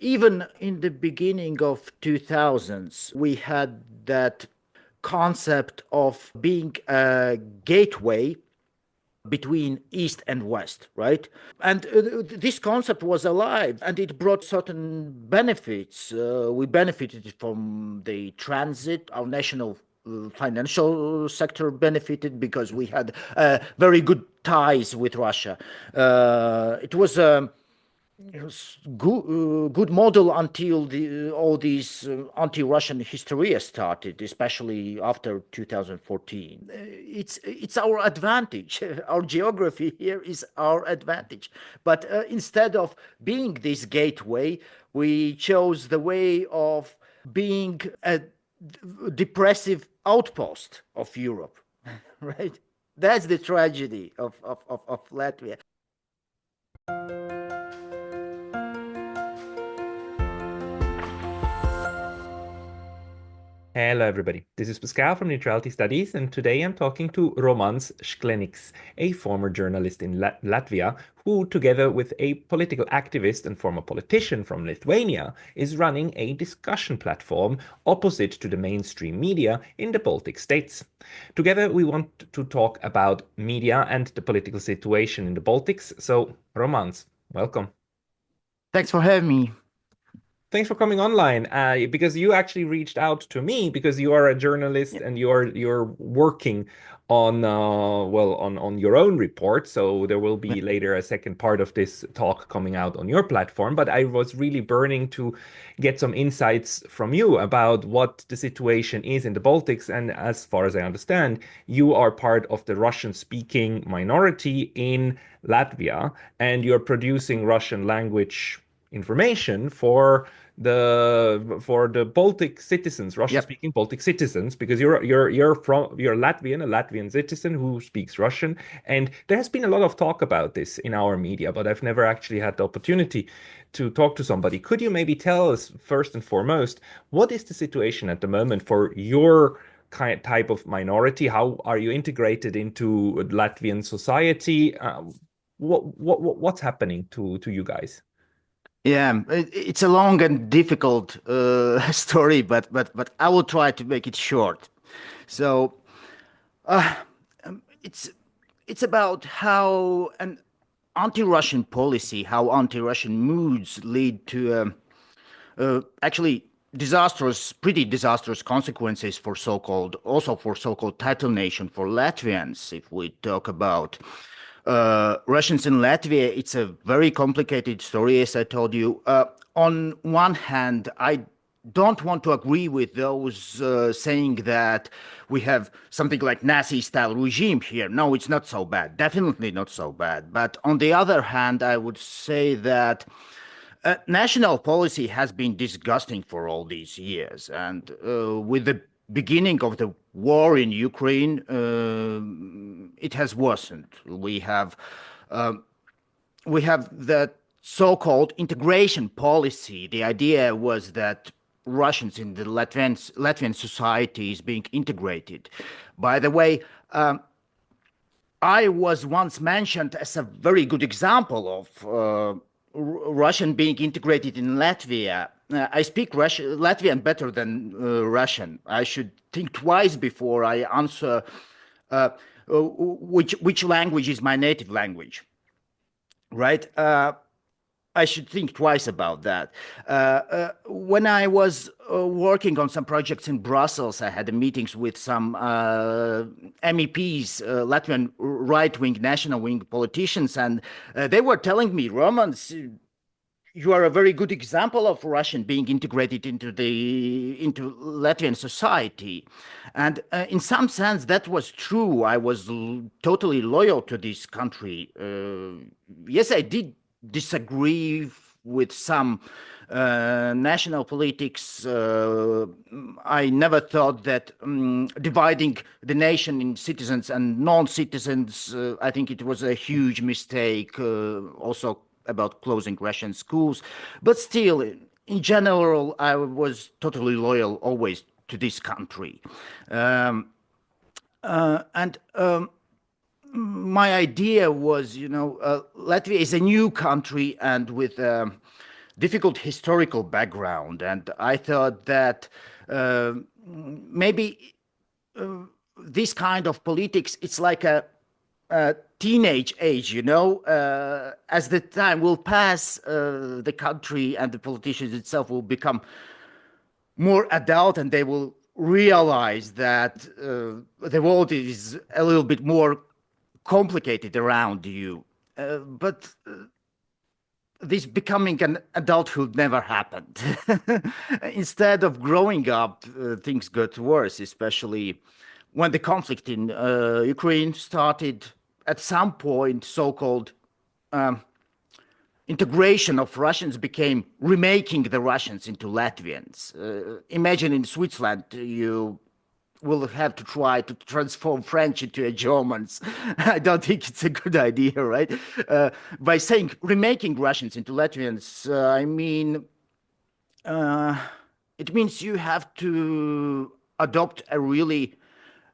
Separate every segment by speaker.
Speaker 1: even in the beginning of 2000s, we had that concept of being a gateway between East and West, right? And this concept was alive and it brought certain benefits. We benefited from the transit, our national financial sector benefited because we had very good ties with Russia. It was good model until all these anti-Russian hysteria started, especially after 2014. It's our advantage. Our geography here is our advantage. But instead of being this gateway, we chose the way of being a depressive outpost of Europe, right? That's the tragedy of Latvia.
Speaker 2: Hello, everybody. This is Pascal from Neutrality Studies, and today I'm talking to Romans Sklenniks, a former journalist in Latvia who, together with a political activist and former politician from Lithuania, is running a discussion platform opposite to the mainstream media in the Baltic states. Together, we want to talk about media and the political situation in the Baltics. So, Romans, welcome.
Speaker 1: Thanks for having me.
Speaker 2: Thanks for coming online. Because you actually reached out to me because you are a journalist
Speaker 1: Yeah.
Speaker 2: and you're working on on your own report. So there will be later a second part of this talk coming out on your platform. But I was really burning to get some insights from you about what the situation is in the Baltics. And as far as I understand, you are part of the Russian-speaking minority in Latvia, and you're producing Russian language information for the Baltic citizens,
Speaker 1: Yep.
Speaker 2: Russian-speaking Baltic citizens, because you're Latvian, a Latvian citizen who speaks Russian, and there has been a lot of talk about this in our media, but I've never actually had the opportunity to talk to somebody. Could you maybe tell us first and foremost what is the situation at the moment for your type of minority? How are you integrated into Latvian society? What's happening to you guys?
Speaker 1: Yeah, it's a long and difficult story, but I will try to make it short. So uh, it's it's about how an anti-Russian policy, how anti-Russian moods lead to actually pretty disastrous consequences for so-called title nation for Latvians. If we talk about Russians in Latvia, it's a very complicated story, as I told you. On one hand, I don't want to agree with those saying that we have something like Nazi-style regime here. No, it's not so bad. Definitely not so bad. But on the other hand, I would say that national policy has been disgusting for all these years, and with the beginning of the war in Ukraine, it has worsened. We have the so-called integration policy. The idea was that Russians in the Latvian society is being integrated. By the way, I was once mentioned as a very good example of Russian being integrated in Latvia. I speak Latvian better than Russian. I should think twice before I answer which language is my native language, right? I should think twice about that. When I was working on some projects in Brussels, I had meetings with some MEPs, Latvian right-wing, national-wing politicians, and they were telling me, Romans, you are a very good example of Russian being integrated into Latvian society, and in some sense that was true. I was totally loyal to this country. Yes, I did disagree with some national politics. I never thought that dividing the nation in citizens and non-citizens. I think it was a huge mistake. Also about closing Russian schools. But still, in general, I was totally loyal always to this country. And my idea was, Latvia is a new country and with difficult historical background, and I thought that maybe this kind of politics, it's like a teenage age, as the time will pass, the country and the politicians itself will become more adult, and they will realize that the world is a little bit more complicated around you. But this becoming an adulthood never happened. Instead of growing up, things got worse, especially when the conflict in Ukraine started. At some point, so-called integration of Russians became remaking the Russians into Latvians. Imagine in Switzerland, you will have to try to transform French into a Germans. I don't think it's a good idea, right? By saying remaking Russians into Latvians, I mean, uh, it means you have to adopt a really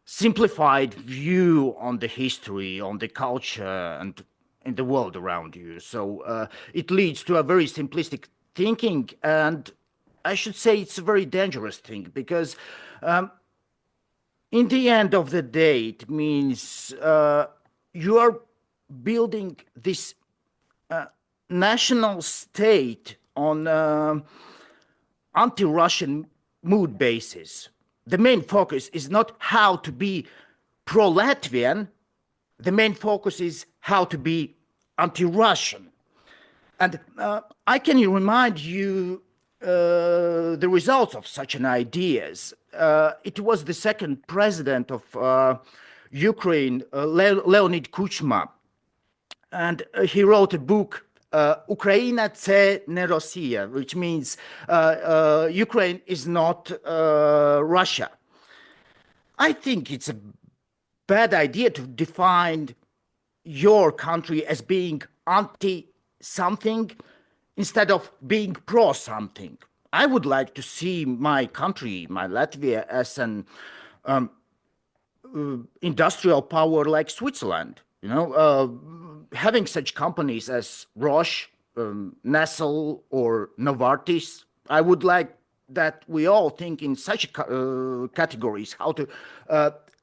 Speaker 1: simplified view on the history, on the culture, and in the world around you. So it leads to a very simplistic thinking, and I should say it's a very dangerous thing because in the end of the day, it means you are building this national state on anti-Russian mood basis. The main focus is not how to be pro-Latvian. The main focus is how to be anti-Russian. And I can remind you the results of such an ideas. It was the second president of Ukraine, Leonid Kuchma, and he wrote a book, Ukraina це не Росія, which means Ukraine is not Russia. I think it's a bad idea to define your country as being anti something instead of being pro something. I would like to see my country, my Latvia, as an industrial power like Switzerland. Having such companies as Roche, Nestle, or Novartis, I would like that we all think in such categories how to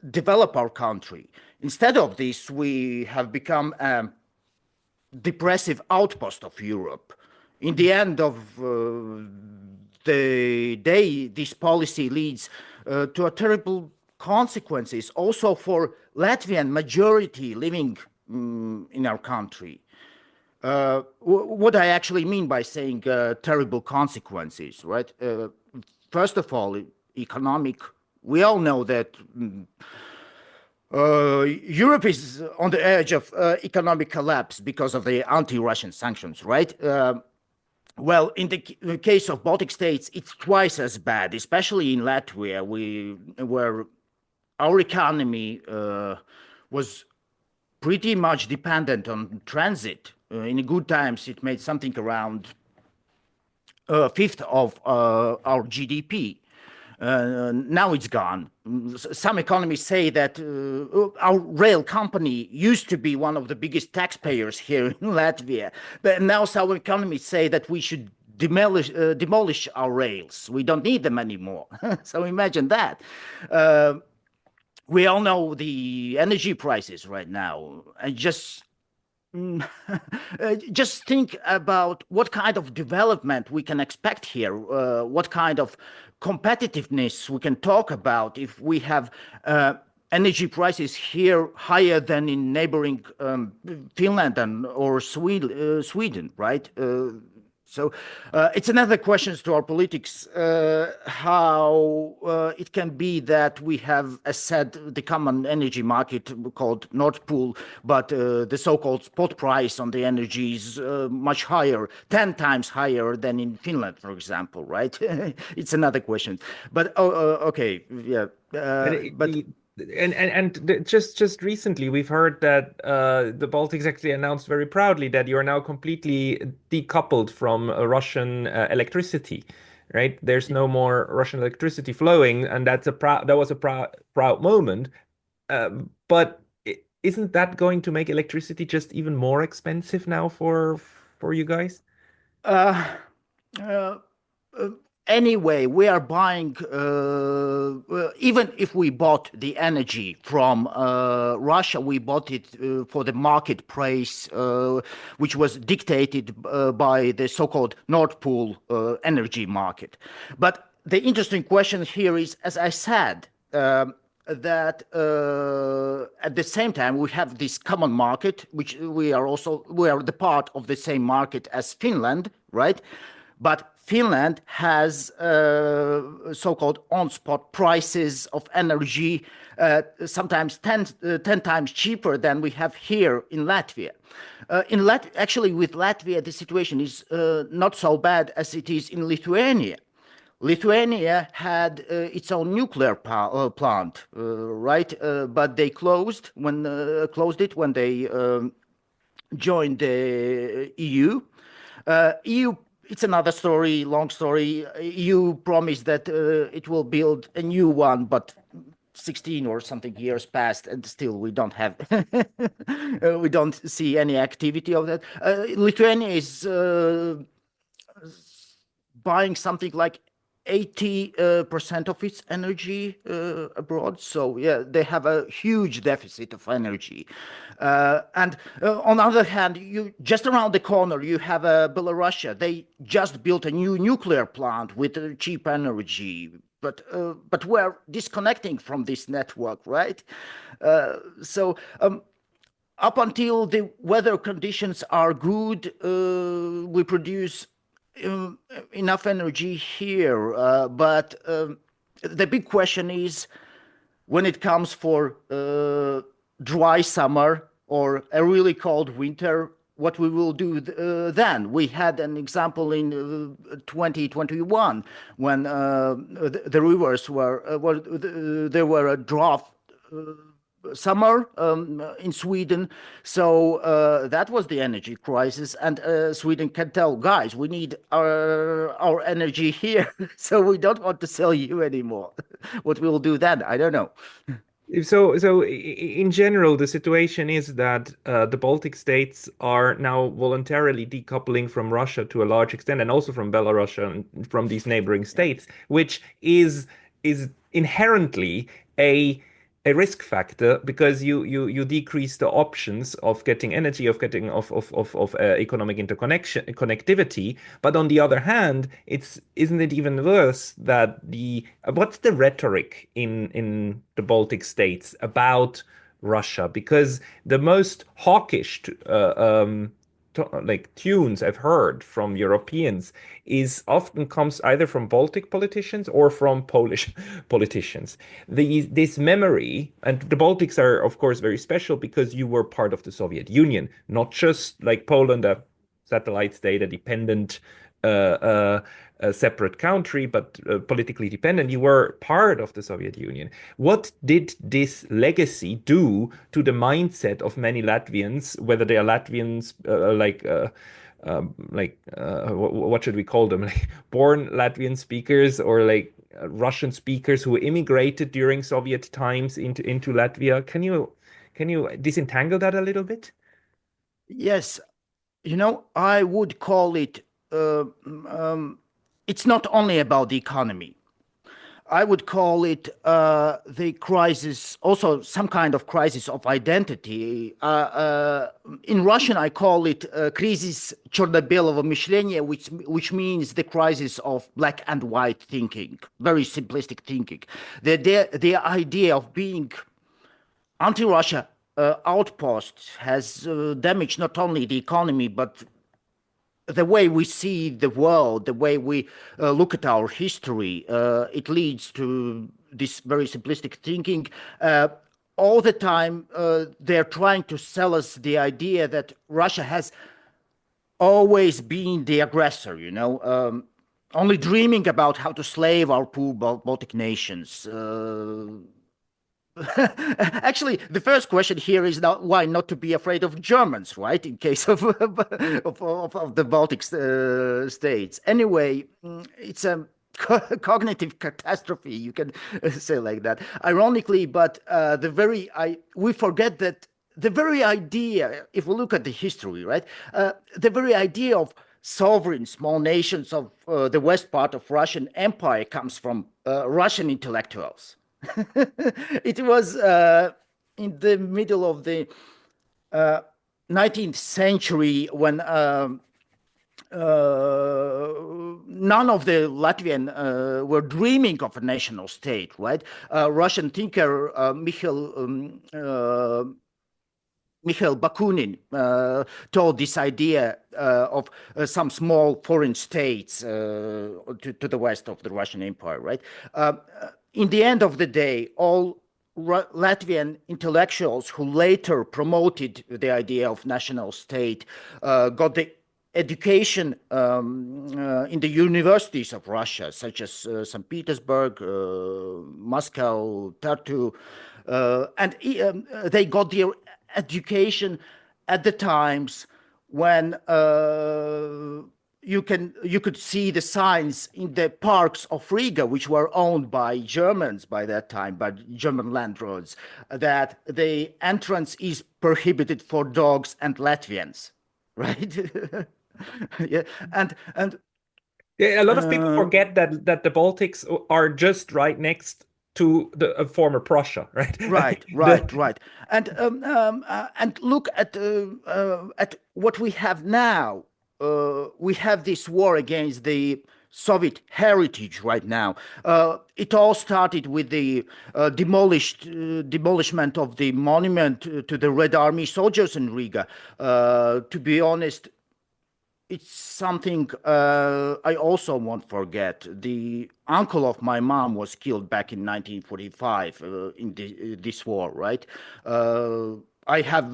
Speaker 1: develop our country. Instead of this, we have become a depressive outpost of Europe. In the end of the day, this policy leads to a terrible consequences also for Latvian majority living in our country. What I actually mean by saying terrible consequences, right? First of all, economic. We all know that Europe is on the edge of economic collapse because of the anti-Russian sanctions, right? Well, in the case of Baltic states, it's twice as bad, especially in Latvia, where our economy was pretty much dependent on transit. In the good times, it made something around a fifth of our GDP. Now it's gone. Some economists say that our rail company used to be one of the biggest taxpayers here in Latvia, but now some economists say that we should demolish our rails. We don't need them anymore. So imagine that. We all know the energy prices right now. And just think about what kind of development we can expect here, what kind of competitiveness we can talk about if we have energy prices here higher than in neighboring Finland or Sweden, right? So it's another question to our politics, how it can be that we have, as said, the common energy market called Nord Pool, but the so-called spot price on the energy is much higher, 10 times higher than in Finland, for example, right? It's another question. But, okay, yeah. But
Speaker 2: just recently we've heard that the Baltics actually announced very proudly that you are now completely decoupled from Russian electricity, right? There's no more Russian electricity flowing, and that was a proud moment. But isn't that going to make electricity just even more expensive now for you guys?
Speaker 1: Uh, uh, anyway, we are buying, even if we bought the energy from Russia, we bought it for the market price, which was dictated by the so-called Nord Pool energy market. But the interesting question here is, as I said, that at the same time we have this common market, which we are the part of the same market as Finland, right? But Finland has so-called on-spot prices of energy, sometimes 10 times cheaper than we have here in Latvia. Actually, with Latvia, the situation is not so bad as it is in Lithuania. Lithuania had its own nuclear plant, right? But they closed it when they joined the EU. EU, it's another story, long story. EU promised that it will build a new one, but 16 or something years passed, and still we don't have, we don't see any activity of that. Lithuania is buying something like 80% of its energy abroad. So yeah, they have a huge deficit of energy. And on the other hand, you just around the corner you have Belarusia. They just built a new nuclear plant with cheap energy. But we're disconnecting from this network, right? So up until the weather conditions are good, we produce um, enough energy here. But the big question is when it comes for dry summer or a really cold winter, what we will do then. We had an example in 2021 when the rivers there were a drought summer in Sweden. So that was the energy crisis, and Sweden can tell, guys, we need our energy here, so we don't want to sell you anymore. What we'll do then, I don't know.
Speaker 2: In general, the situation is that the Baltic states are now voluntarily decoupling from Russia to a large extent, and also from Belarus and from these neighboring states, which is inherently a risk factor because you decrease the options of getting energy, of getting of economic interconnection connectivity. But on the other hand, isn't it even worse that the what's the rhetoric in the Baltic states about Russia? Because the most hawkish like tunes I've heard from Europeans is often comes either from Baltic politicians or from Polish politicians. This memory, and the Baltics are of course very special because you were part of the Soviet Union, not just like Poland, a satellite state, a dependent uh, uh, a separate country, but politically dependent. You were part of the Soviet Union. What did this legacy do to the mindset of many Latvians, whether they are Latvians what should we call them, like born Latvian speakers or like Russian speakers who immigrated during Soviet times into Latvia? Can you disentangle that a little bit?
Speaker 1: Yes, I would call it. It's not only about the economy. I would call it the crisis, also some kind of crisis of identity. In Russian, I call it кризис черно-белого мышления, which means the crisis of black and white thinking, very simplistic thinking. The idea of being anti-Russia outpost has damaged not only the economy but the way we see the world, the way we look at our history. It leads to this very simplistic thinking. All the time, they're trying to sell us the idea that Russia has always been the aggressor, only dreaming about how to slave our poor Baltic nations. Actually, the first question here is not why not to be afraid of Germans, right? In case of of the Baltic states. Anyway, it's a cognitive catastrophe. You can say like that, ironically, but we forget that the very idea, if we look at the history, right, the very idea of sovereign small nations of the west part of Russian Empire comes from Russian intellectuals. It was in the middle of the 19th century when none of the Latvian were dreaming of a national state, right? Russian thinker Mikhail Bakunin told this idea of some small foreign states to the west of the Russian Empire, right? In the end of the day, all Latvian intellectuals who later promoted the idea of national state got the education in the universities of Russia, such as St. Petersburg, Moscow, Tartu, and they got their education at the times when you could see the signs in the parks of Riga, which were owned by Germans by that time, by German landlords, that the entrance is prohibited for dogs and Latvians, right? Yeah, and
Speaker 2: Yeah, a lot of people forget that the Baltics are just right next to the former Prussia, right?
Speaker 1: Right. And look at what we have now. We have this war against the Soviet heritage right now. It all started with the demolishment of the monument to the Red Army soldiers in Riga. To be honest, it's something I also won't forget. The uncle of my mom was killed back in 1945 in this war, right? I have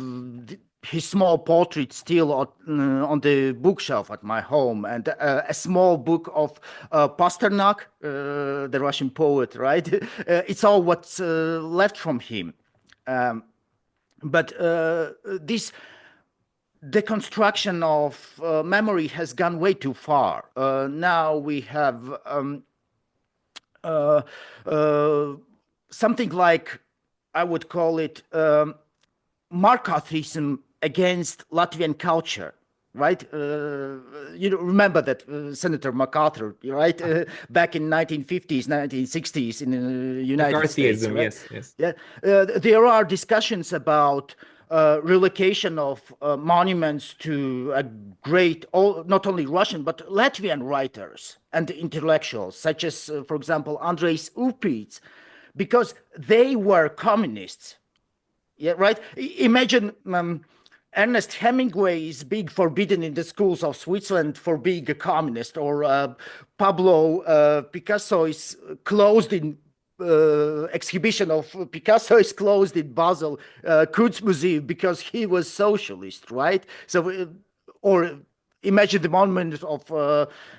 Speaker 1: his small portrait still on the bookshelf at my home, and a small book of Pasternak, the Russian poet, right? It's all what's left from him. But this deconstruction of memory has gone way too far. Now we have uh, uh, something like, I would call it MacArthurism against Latvian culture. Right, you remember that Senator MacArthur, right, back in 1950s, 1960s in the United States,
Speaker 2: McCarthyism,
Speaker 1: right?
Speaker 2: yes, yes.
Speaker 1: Yeah, there are discussions about relocation of monuments to a great, not only Russian but Latvian writers and intellectuals, such as, for example, Andrejs Upīts, because they were communists. Yeah, right. Imagine Ernest Hemingway is being forbidden in the schools of Switzerland for being a communist, or Pablo Picasso is closed in exhibition of Picasso is closed in Basel Kunstmuseum because he was socialist, right? So, or imagine the monument of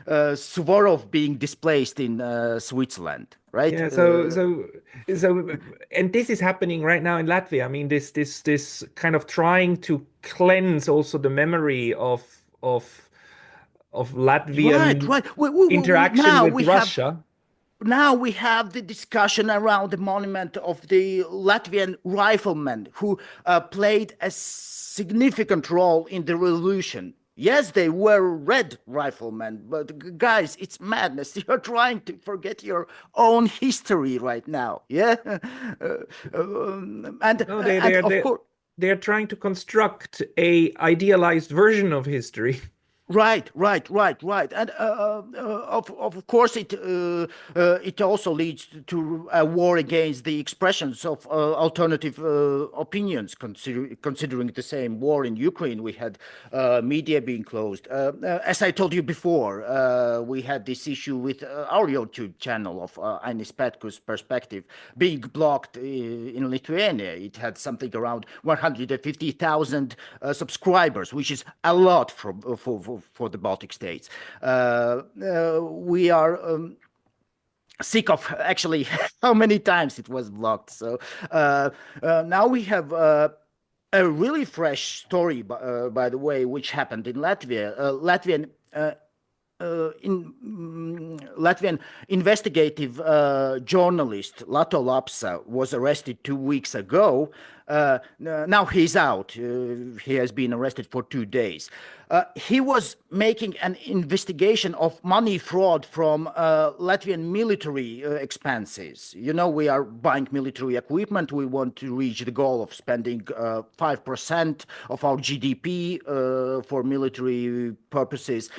Speaker 1: Suvorov being displaced in Switzerland, right?
Speaker 2: Yeah, so, and this is happening right now in Latvia. I mean, this kind of trying to cleanse also the memory of
Speaker 1: Right,
Speaker 2: Latvian
Speaker 1: right.
Speaker 2: interaction with Russia.
Speaker 1: Now we have the discussion around the monument of the Latvian riflemen who played a significant role in the revolution. Yes, they were red riflemen, but guys, it's madness. You're trying to forget your own history right now. Yeah,
Speaker 2: No,
Speaker 1: and of course,
Speaker 2: they're trying to construct a idealized version of history.
Speaker 1: Right. And of course, it also leads to a war against the expressions of alternative opinions. Considering the same war in Ukraine, we had media being closed. As I told you before, we had this issue with our YouTube channel of Ainis Petkus Perspective being blocked in Lithuania. It had something around 150,000 subscribers, which is a lot for the Baltic states. We are sick of actually how many times it was blocked. So now we have a really fresh story, by the way, which happened in Latvia. Latvian investigative journalist Lato Lapsa was arrested 2 weeks ago. Now he's out. He has been arrested for 2 days. He was making an investigation of money fraud from Latvian military expenses. You know, we are buying military equipment. We want to reach the goal of spending 5% of our GDP for military purposes.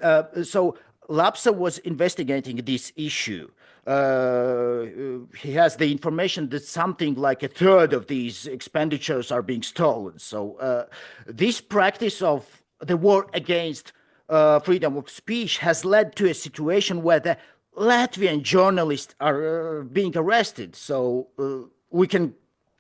Speaker 1: So Lapsa was investigating this issue. He has the information that something like a third of these expenditures are being stolen. So this practice of the war against freedom of speech has led to a situation where the Latvian journalists are being arrested. So we can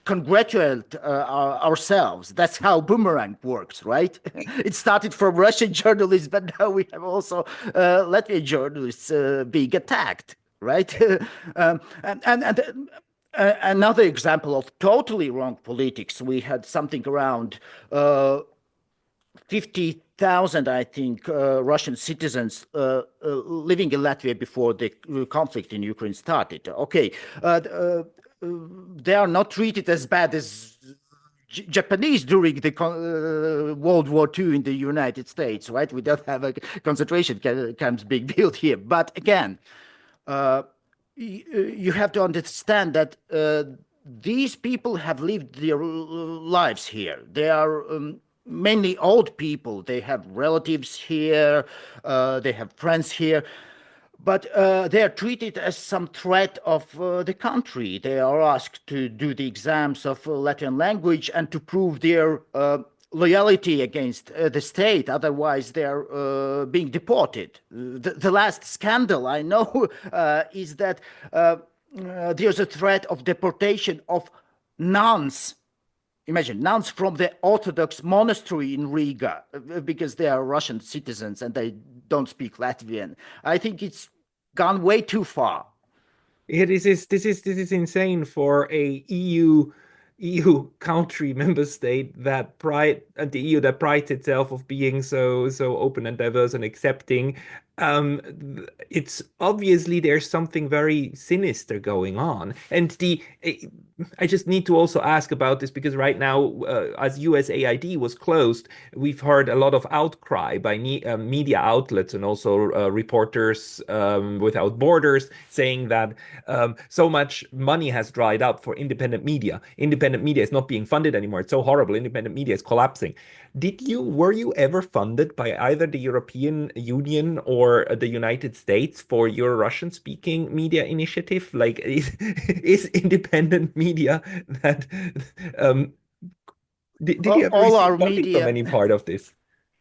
Speaker 1: congratulate ourselves. That's how boomerang works, right? It started from Russian journalists, but now we have also Latvian journalists being attacked, right? Another example of totally wrong politics, we had something around 50,000, I think, Russian citizens living in Latvia before the conflict in Ukraine started. Okay, they are not treated as bad as Japanese during the World War II in the United States, right? We don't have a concentration camps being built here. But again, you have to understand that these people have lived their lives here. They are mainly old people. They have relatives here. They have friends here. But they are treated as some threat of the country. They are asked to do the exams of Latvian language and to prove their loyalty against the state. Otherwise, they are being deported. The last scandal I know is that there's a threat of deportation of nuns. Imagine, nuns from the Orthodox monastery in Riga, because they are Russian citizens and they don't speak Latvian. I think it's gone way too far.
Speaker 2: Yeah, this is insane for a EU country member state that pride and the EU that prides itself of being so open and diverse and accepting. It's obviously there's something very sinister going on, and I just need to also ask about this because right now, as USAID was closed, we've heard a lot of outcry by media outlets and also reporters without borders saying that so much money has dried up for independent media. Independent media is not being funded anymore. It's so horrible. Independent media is collapsing. Were you ever funded by either the European Union or the United States for your Russian speaking media initiative? Like, is independent media that, did you ever
Speaker 1: All
Speaker 2: receive
Speaker 1: our
Speaker 2: funding from
Speaker 1: media,
Speaker 2: any part of this?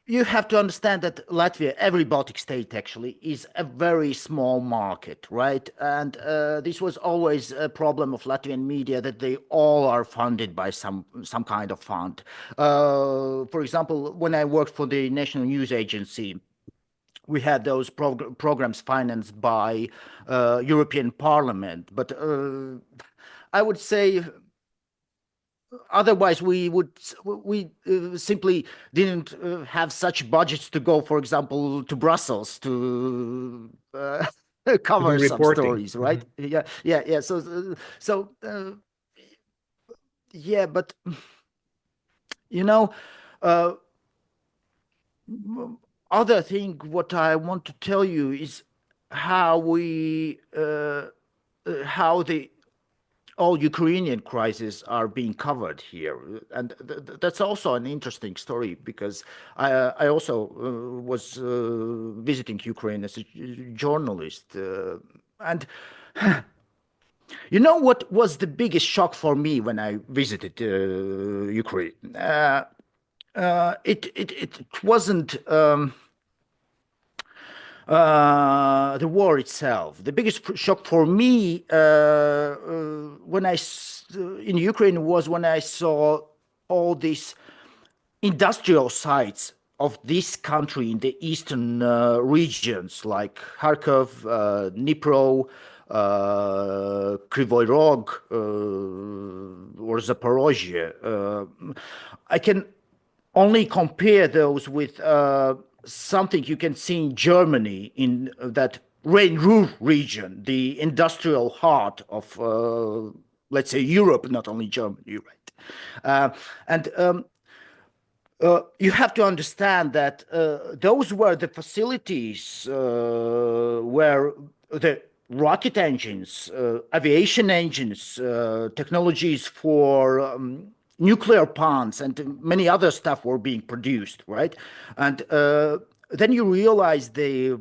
Speaker 1: you have to understand that Latvia, every Baltic state actually, is a very small market, right? And this was always a problem of Latvian media that they all are funded by some kind of fund. For example, when I worked for the National News Agency, we had those programs financed by European Parliament, but I would say otherwise we simply didn't have such budgets to go, for example, to Brussels to
Speaker 2: To do
Speaker 1: cover some
Speaker 2: reporting.
Speaker 1: stories, right? Yeah. Yeah, but you know, uh, other thing what I want to tell you is how we how the all Ukrainian crises are being covered here, and that's also an interesting story because I also was visiting Ukraine as a journalist, and you know what was the biggest shock for me when I visited Ukraine? It wasn't. The war itself. The biggest shock for me in Ukraine was when I saw all these industrial sites of this country in the eastern regions like Kharkov, Dnipro, Krivoy Rog, or Zaporozhye. I can only compare those with something you can see in Germany in that Rhine-Ruhr region, the industrial heart of, let's say, Europe, not only Germany, right? And you have to understand that those were the facilities where the rocket engines, aviation engines, technologies for nuclear plants, and many other stuff were being produced, right? And then you realize the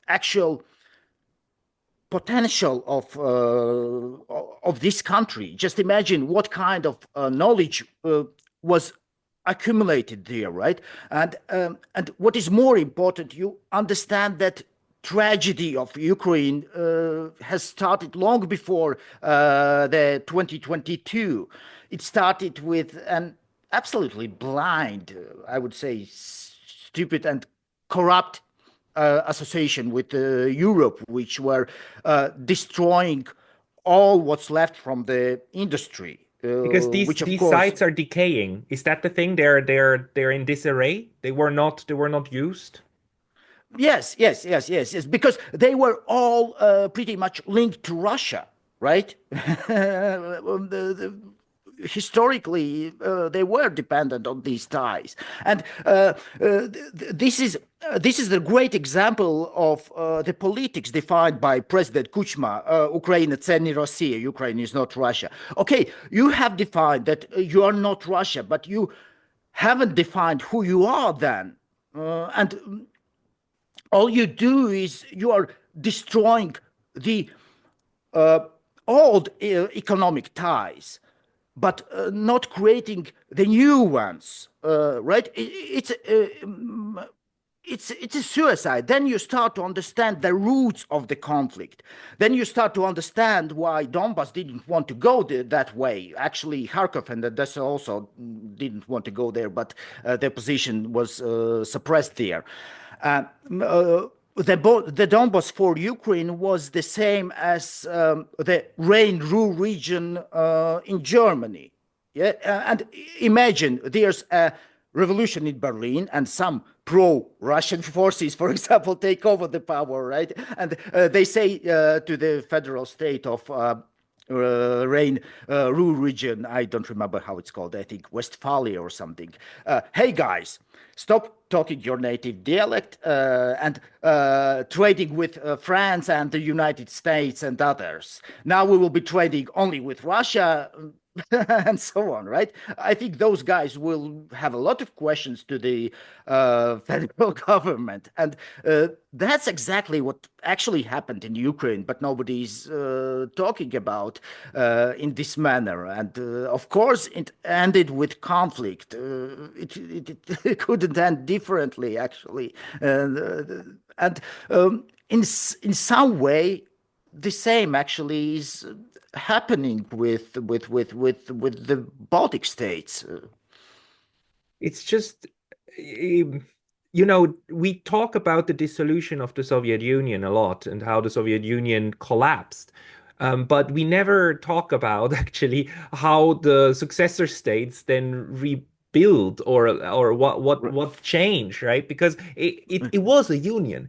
Speaker 1: actual potential of this country. Just imagine what kind of knowledge was accumulated there, right? And what is more important, you understand that tragedy of Ukraine has started long before the 2022. It started with an absolutely blind, I would say, stupid and corrupt association with Europe, which were destroying all what's left from the industry,
Speaker 2: Because
Speaker 1: which of
Speaker 2: these
Speaker 1: course.
Speaker 2: sites are decaying. Is that the thing? They're in disarray. They were not used.
Speaker 1: Yes, because they were all pretty much linked to Russia, right? Historically, they were dependent on these ties, and this is the great example of the politics defined by President Kuchma. Ukraine це не Russia. Ukraine is not Russia. Okay, you have defined that you are not Russia, but you haven't defined who you are then, and all you do is you are destroying the uh, old economic ties, but not creating the new ones. Right? It's a suicide. Then you start to understand the roots of the conflict. Then you start to understand why Donbass didn't want to go that way. Actually, Kharkov and Odessa also didn't want to go there, but their position was suppressed there. The Donbass for Ukraine was the same as the Rhine-Ruhr region in Germany. Yeah, and imagine there's a revolution in Berlin and some pro-Russian forces, for example, take over the power, right? And they say to the federal state of Rhine-Ruhr region, I don't remember how it's called, I think Westphalia or something. Hey guys, stop talking your native dialect and trading with France and the United States and others. Now we will be trading only with Russia. And so on, right? I think those guys will have a lot of questions to the federal government, and that's exactly what actually happened in Ukraine, but nobody's talking about in this manner. And of course, it ended with conflict. It couldn't end differently, actually, and in some way, the same actually is happening with the Baltic states.
Speaker 2: It's just, we talk about the dissolution of the Soviet Union a lot and how the Soviet Union collapsed. But we never talk about actually how the successor states then rebuild or what changed, right? Because it was a union.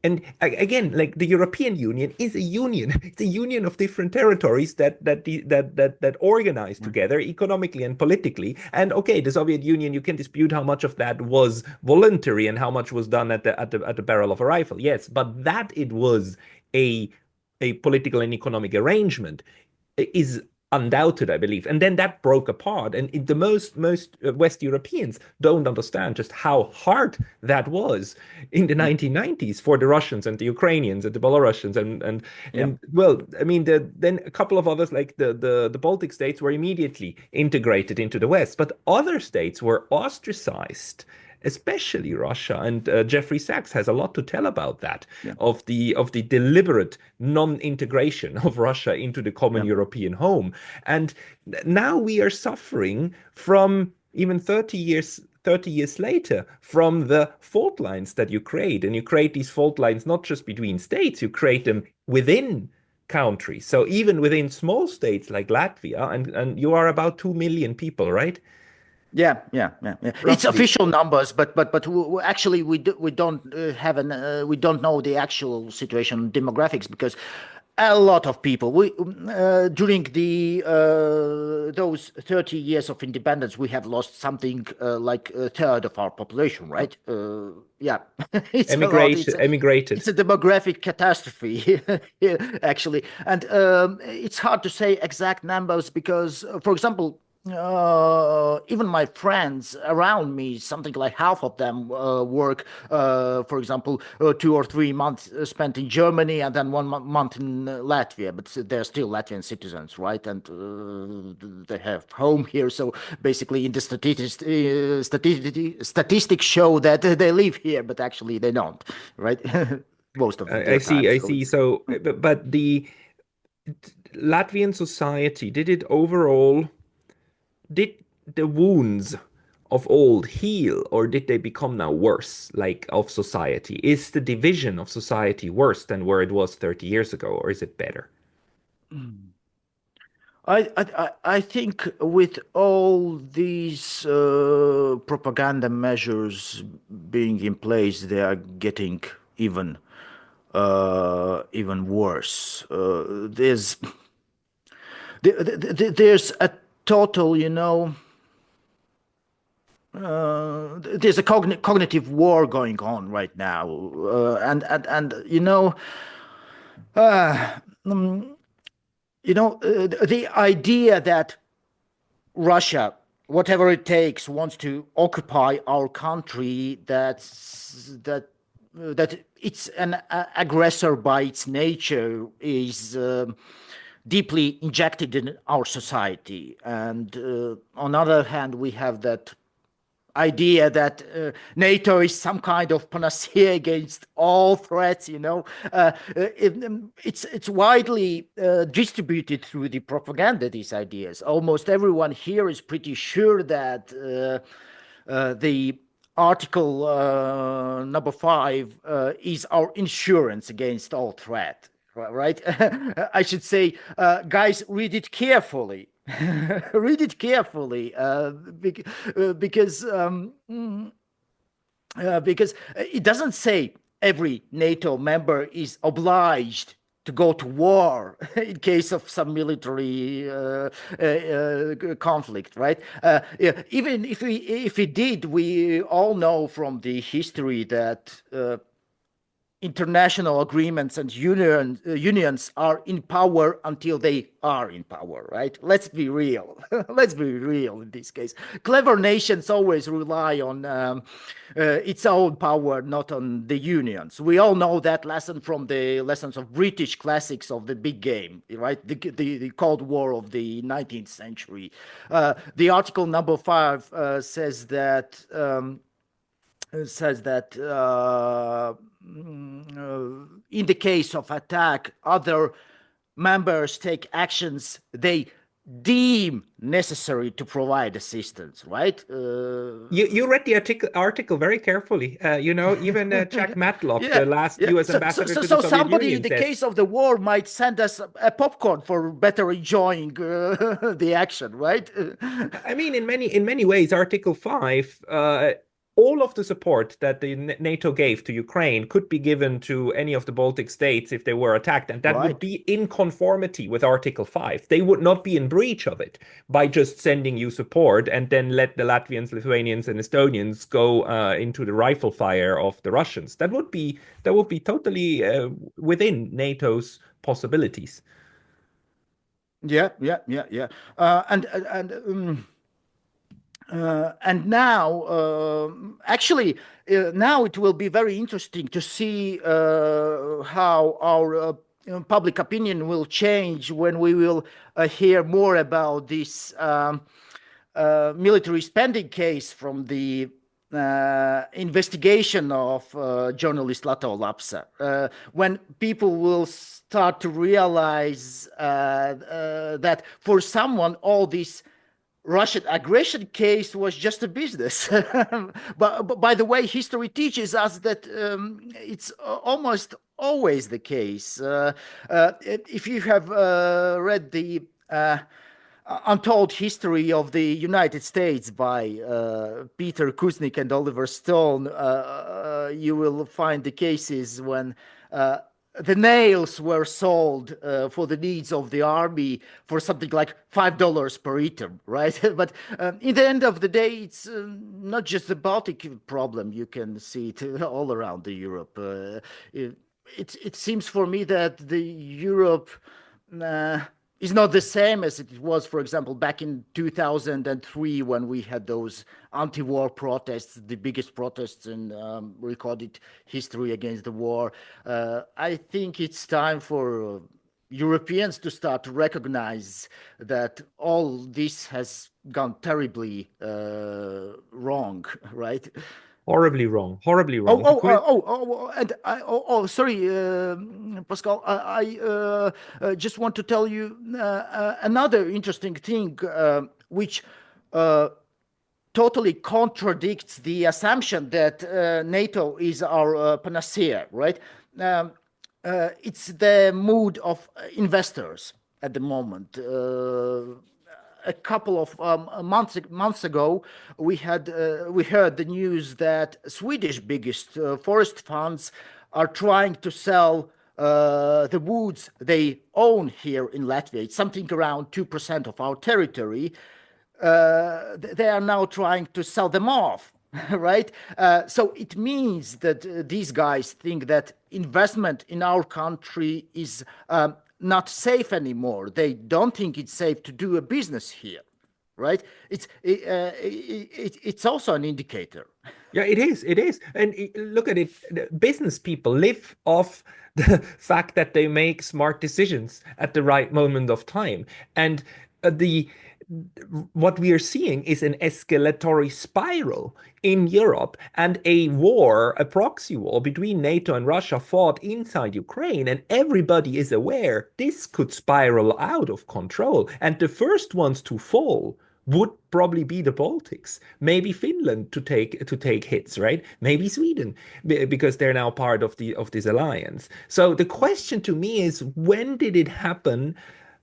Speaker 2: And again, like the European Union is a union. It's a union of different territories that organize together economically and politically. And okay, the Soviet Union, you can dispute how much of that was voluntary and how much was done at the barrel of a rifle. Yes, but that it was a a political and economic arrangement is undoubted, I believe. And then that broke apart. And the most West Europeans don't understand just how hard that was in the 1990s for the Russians and the Ukrainians and the Belarusians
Speaker 1: Yeah.
Speaker 2: and well, I mean, then a couple of others like the Baltic states were immediately integrated into the West, but other states were ostracized, especially Russia. And Jeffrey Sachs has a lot to tell about that,
Speaker 1: Yeah.
Speaker 2: of the deliberate non-integration of Russia into the common
Speaker 1: Yeah.
Speaker 2: European home. And now we are suffering from even 30 years later from the fault lines that you create. And you create these fault lines not just between states, you create them within countries. So even within small states like Latvia, and you are about 2 million people, right?
Speaker 1: Yeah. It's
Speaker 2: roughly.
Speaker 1: official numbers, but actually we don't have an we don't know the actual situation demographics because a lot of people we during the those 30 years of independence we have lost something like a third of our population, right? Yeah, it's a lot.
Speaker 2: Emigration, emigrated.
Speaker 1: It's a demographic catastrophe, actually, and it's hard to say exact numbers because, for example, even my friends around me, something like half of them work, for example, 2 or 3 months spent in Germany and then one month in Latvia, but they're still Latvian citizens, right? And they have home here. So basically, in the statistics show that they live here, but actually they don't, right? Most of
Speaker 2: I
Speaker 1: their
Speaker 2: see,
Speaker 1: time.
Speaker 2: I
Speaker 1: So
Speaker 2: see.
Speaker 1: it's
Speaker 2: So, but the Latvian society, did it overall, did the wounds of old heal, or did they become now worse, like of society? Is the division of society worse than where it was 30 years ago, or is it better?
Speaker 1: I think with all these propaganda measures being in place, they are getting even even worse. There's a total, there's a cognitive war going on right now, and uh, mm, the idea that Russia, whatever it takes, wants to occupy our country. That it's an aggressor by its nature is deeply injected in our society. And on the other hand, we have that idea that NATO is some kind of panacea against all threats. It's widely distributed through the propaganda. These ideas. Almost everyone here is pretty sure that the Article number 5 is our insurance against all threat. Right? I should say, guys, read it carefully. Read it carefully, because it doesn't say every NATO member is obliged to go to war in case of some military conflict, right? Yeah, even if we did, we all know from the history that international agreements and unions are in power until they are in power, right? Let's be real. Let's be real in this case. Clever nations always rely on its own power, not on the unions. We all know that lesson from the lessons of British classics of the big game, right? The Cold War of the 19th century. The article number 5 says that in the case of attack, other members take actions they deem necessary to provide assistance, right?
Speaker 2: You read the article very carefully. Even Jack Matlock,
Speaker 1: Yeah,
Speaker 2: the last
Speaker 1: yeah.
Speaker 2: US
Speaker 1: So, so,
Speaker 2: ambassador
Speaker 1: so,
Speaker 2: to the
Speaker 1: so
Speaker 2: Soviet
Speaker 1: somebody in
Speaker 2: Union,
Speaker 1: the
Speaker 2: says.
Speaker 1: case of the war might send us a popcorn for better enjoying the action, right?
Speaker 2: I mean, in many ways, Article 5, all of the support that the NATO gave to Ukraine could be given to any of the Baltic states if they were attacked, and that would
Speaker 1: Right.
Speaker 2: be in conformity with Article 5. They would not be in breach of it by just sending you support and then let the Latvians, Lithuanians, and Estonians go into the rifle fire of the Russians. That would be totally within NATO's possibilities.
Speaker 1: Yeah. And now, actually, now it will be very interesting to see how our public opinion will change when we will hear more about this military spending case from the investigation of journalist Lato Lapsa. When people will start to realize that for someone, all this Russian aggression case was just a business. But by the way, history teaches us that it's almost always the case. If you have read the Untold History of the United States by Peter Kuznick and Oliver Stone, you will find the cases when the nails were sold for the needs of the army for something like $5 per item, right? But in the end of the day, it's not just the Baltic problem. You can see it all around the Europe. It seems for me that the Europe uh, is not the same as it was, for example, back in 2003 when we had those anti-war protests, the biggest protests in recorded history against the war. I think it's time for Europeans to start to recognize that all this has gone terribly wrong, right?
Speaker 2: Horribly wrong, horribly
Speaker 1: Oh,
Speaker 2: wrong.
Speaker 1: oh,
Speaker 2: Because
Speaker 1: and sorry, Pascal. I just want to tell you another interesting thing, which uh, totally contradicts the assumption that NATO is our panacea, right? Um, it's the mood of investors at the moment. A couple of months ago, we heard the news that Swedish biggest forest funds are trying to sell the woods they own here in Latvia. It's something around 2% of our territory. They are now trying to sell them off, right? So it means that these guys think that investment in our country is not safe anymore. They don't think it's safe to do a business here, right? It's also an indicator.
Speaker 2: yeah, it is. It is. And look at it. Business people live off the fact that they make smart decisions at the right moment of time. And the what we are seeing is an escalatory spiral in Europe and a war, a proxy war between NATO and Russia fought inside Ukraine. And everybody is aware this could spiral out of control. And the first ones to fall would probably be the Baltics, maybe Finland to take hits, right? Maybe Sweden, because they're now part of the of this alliance. So the question to me is, when did it happen?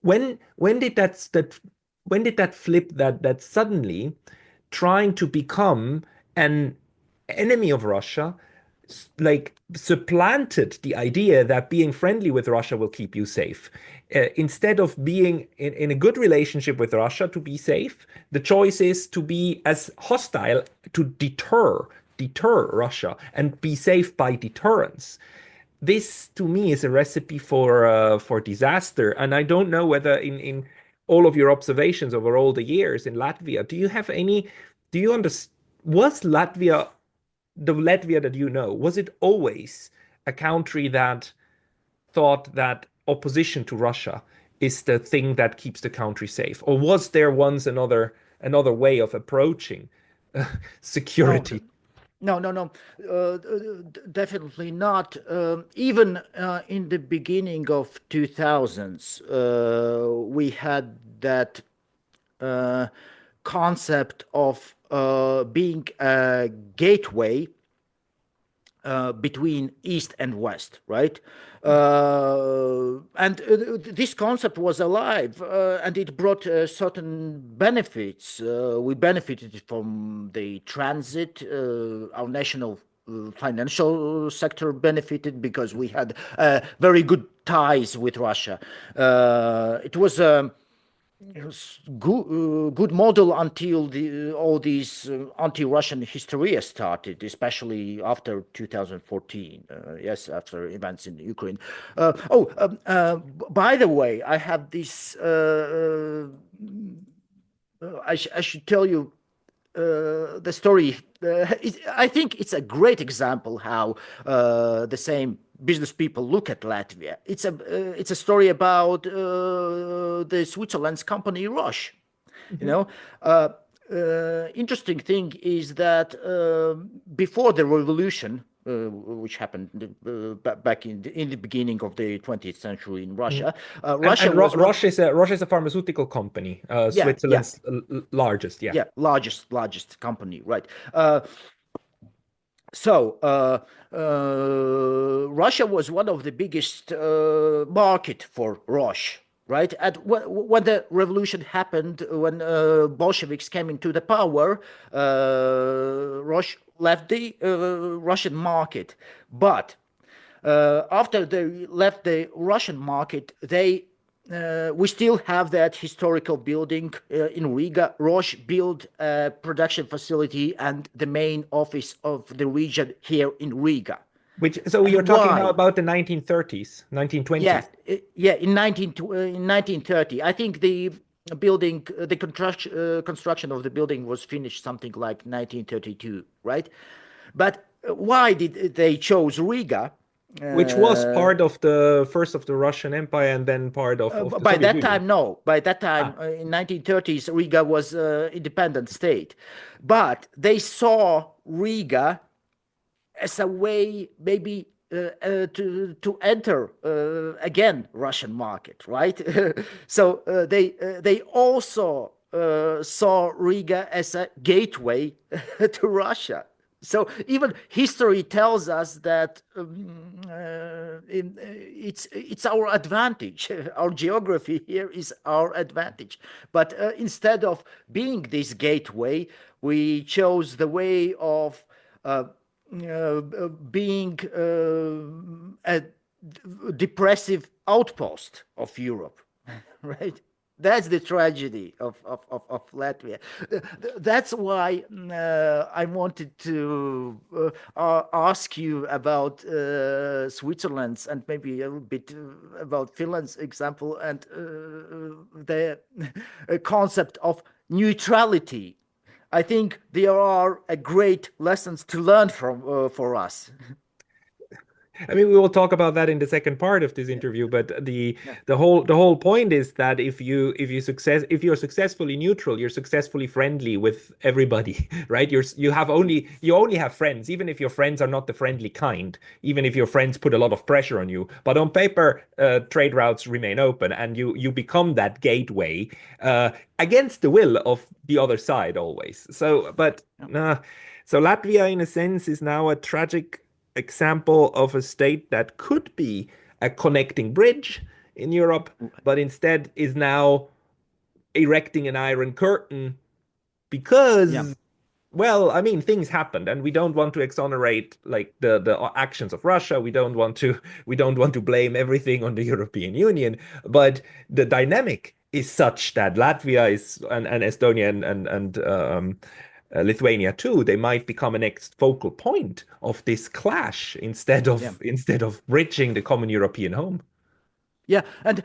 Speaker 2: When did that flip, that suddenly trying to become an enemy of Russia like supplanted the idea that being friendly with Russia will keep you safe. Instead of being in a good relationship with Russia to be safe, the choice is to be as hostile to deter Russia and be safe by deterrence. This to me is a recipe for disaster. And I don't know whether in all of your observations over all the years in Latvia, do you understand, was Latvia the Latvia that you know, was it always a country that thought that opposition to Russia is the thing that keeps the country safe? Or was there once another way of approaching
Speaker 1: No,
Speaker 2: security?
Speaker 1: no. Definitely not. Even in the beginning of 2000s, we had that uh, concept of being a gateway between East and West, right? And this concept was alive, and it brought certain benefits. We benefited from the transit. Our national financial sector benefited because we had very good ties with Russia. It was good model until all these anti-Russian hysteria started, especially after 2014. Yes, after events in Ukraine. By the way, I have this. I should tell you the story. I think it's a great example how the same business people look at Latvia. It's a story about the Switzerland's company Roche. You
Speaker 2: Mhm.
Speaker 1: know, interesting thing is that before the revolution, which happened back in the beginning of the 20th century in
Speaker 2: Mhm.
Speaker 1: Russia,
Speaker 2: And
Speaker 1: Russia was one.
Speaker 2: Roche is a pharmaceutical company,
Speaker 1: Yeah,
Speaker 2: Switzerland's largest. Yeah.
Speaker 1: yeah, largest company, right? So Russia was one of the biggest market for Roche, right? And when the revolution happened, when Bolsheviks came into the power, Rosh left the Russian market. But after they left the Russian market, we still have that historical building in Riga. Roche built a production facility and the main office of the region here in Riga.
Speaker 2: Which, so you're
Speaker 1: And
Speaker 2: talking now
Speaker 1: why?
Speaker 2: about the 1930s,
Speaker 1: Yeah,
Speaker 2: 1920s.
Speaker 1: yeah. In 1930, I think the building, the construction of the building was finished something like 1932, right? But why did they chose Riga?
Speaker 2: Which was
Speaker 1: Uh,
Speaker 2: part of the first of the Russian Empire and then part of the
Speaker 1: by
Speaker 2: Soviet
Speaker 1: that
Speaker 2: Union.
Speaker 1: time, no. By that time,
Speaker 2: Ah,
Speaker 1: in 1930s, Riga was independent state, but they saw Riga as a way, maybe to enter again Russian market, right? So they also saw Riga as a gateway to Russia. So even history tells us that it's our advantage. Our geography here is our advantage. But instead of being this gateway, we chose the way of being a depressive outpost of Europe, right? That's the tragedy of Latvia. That's why I wanted to ask you about Switzerland's and maybe a little bit about Finland's example and the concept of neutrality. I think there are a great lessons to learn from for us.
Speaker 2: I mean, we will talk about that in the second part of this
Speaker 1: Yeah,
Speaker 2: interview, but
Speaker 1: yeah,
Speaker 2: the whole point is that if you're successfully neutral, you're successfully friendly with everybody, right? You only have friends, even if your friends are not the friendly kind, even if your friends put a lot of pressure on you. But on paper, trade routes remain open, and you become that gateway against the will of the other side always.
Speaker 1: yeah,
Speaker 2: So Latvia, in a sense, is now a tragic example of a state that could be a connecting bridge in Europe, but instead is now erecting an iron curtain
Speaker 1: yeah,
Speaker 2: because, well, I mean, things happened, and we don't want to exonerate like the actions of Russia. We don't want to blame everything on the European Union, but the dynamic is such that Latvia is and Estonia and Lithuania too, they might become a next focal point of this clash
Speaker 1: yeah.
Speaker 2: instead of bridging the common European home.
Speaker 1: Yeah, and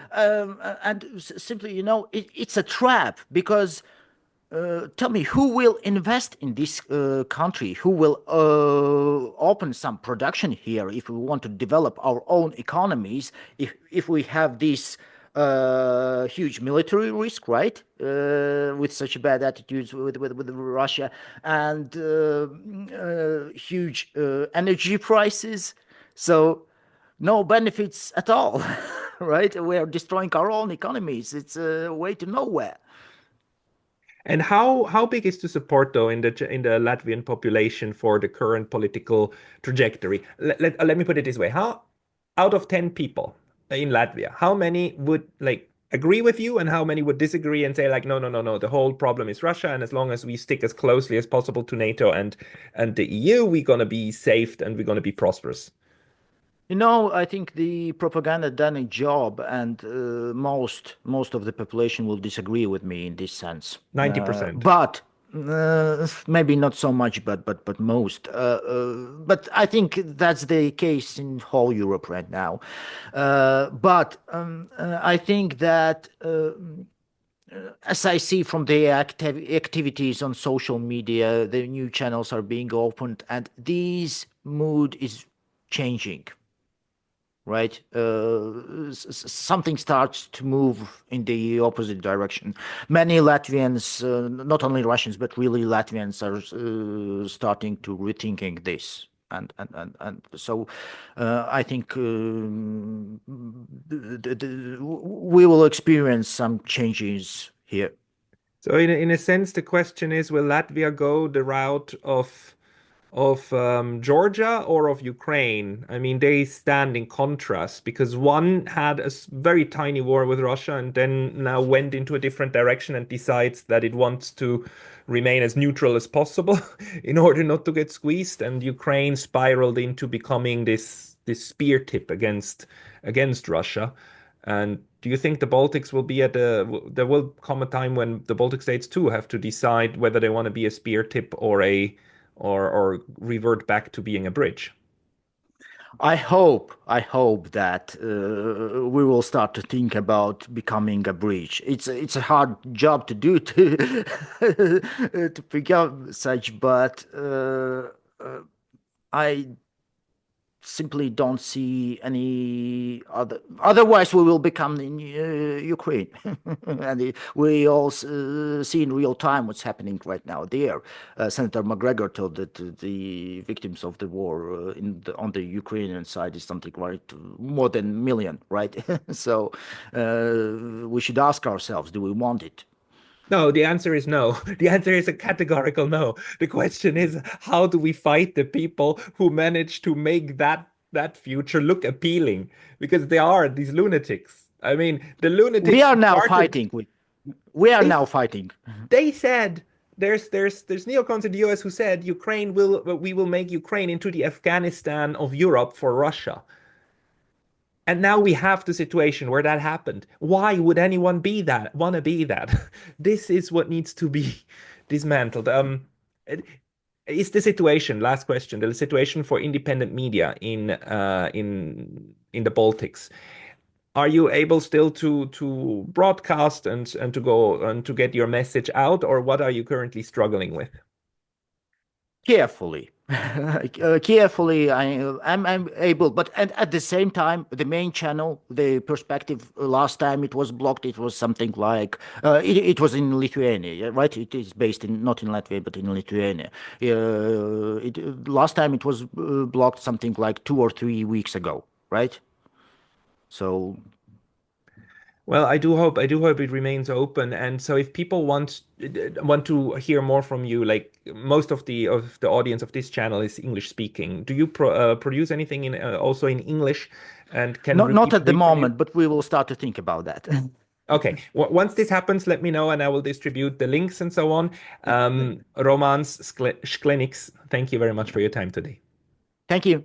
Speaker 1: simply, it's a trap because tell me, who will invest in this country? Who will open some production here if we want to develop our own economies? If we have this huge military risk, right? With such bad attitudes with Russia and huge energy prices, so no benefits at all, right? We are destroying our own economies. It's a way to nowhere.
Speaker 2: And how big is the support though in the Latvian population for the current political trajectory? Let me put it this way: how out of 10 people in Latvia, how many would like agree with you, and how many would disagree and say like, no, no, no, no, the whole problem is Russia, and as long as we stick as closely as possible to NATO and the EU, we're gonna be safe and we're gonna be prosperous.
Speaker 1: I think the propaganda done a job, and most of the population will disagree with me in this sense.
Speaker 2: 90%.
Speaker 1: But maybe not so much, but most. But I think that's the case in whole Europe right now. But I think that. As I see from the activities on social media, the new channels are being opened, and this mood is changing, right? Something starts to move in the opposite direction. Many Latvians, not only Russians, but really Latvians, are starting to rethinking this. And so I think we will experience some changes here.
Speaker 2: So in a sense, the question is, will Latvia go the route of of Georgia or of Ukraine? I mean, they stand in contrast because one had a very tiny war with Russia and then now went into a different direction and decides that it wants to remain as neutral as possible in order not to get squeezed. And Ukraine spiraled into becoming this spear tip against Russia. And do you think the Baltics will be there will come a time when the Baltic states too have to decide whether they want to be a spear tip or or revert back to being a bridge?
Speaker 1: I hope that we will start to think about becoming a bridge. It's a hard job to do to become such, but I simply don't see any other. Otherwise, we will become in Ukraine, and we all see in real time what's happening right now there. Senator McGregor told that the victims of the war on the Ukrainian side is something like more than a million, right? So we should ask ourselves: do we want it?
Speaker 2: No, the answer is no. The answer is a categorical no. The question is, how do we fight the people who manage to make that future look appealing? Because they are these lunatics. I mean, the
Speaker 1: We
Speaker 2: lunatics
Speaker 1: are
Speaker 2: who
Speaker 1: now
Speaker 2: started,
Speaker 1: fighting. We are
Speaker 2: they
Speaker 1: now fighting.
Speaker 2: they said there's neocons in the US who said we will make Ukraine into the Afghanistan of Europe for Russia. And now we have the situation where that happened. Why would anyone want to be that? This is what needs to be dismantled. It- is the situation, last question, the situation for independent media in the Baltics. Are you able still to broadcast and to go and to get your message out, or what are you currently struggling with?
Speaker 1: Carefully. Carefully, I'm able, but at the same time, the main channel, the perspective, last time it was blocked, it was something like it was in Lithuania, yeah, right? It is based in not in Latvia but in Lithuania. Last time it was blocked something like 2 or 3 weeks ago, right? So
Speaker 2: Well, I do hope it remains open. And so if people want to hear more from you, like most of the audience of this channel is English speaking, do you produce anything in also in English? And can
Speaker 1: not
Speaker 2: people
Speaker 1: at the
Speaker 2: read from you?
Speaker 1: moment, but we will start to think about that.
Speaker 2: Okay. Once this happens, let me know and I will distribute the links and so on. Romans Sklenniks, thank you very much for your time today.
Speaker 1: Thank you.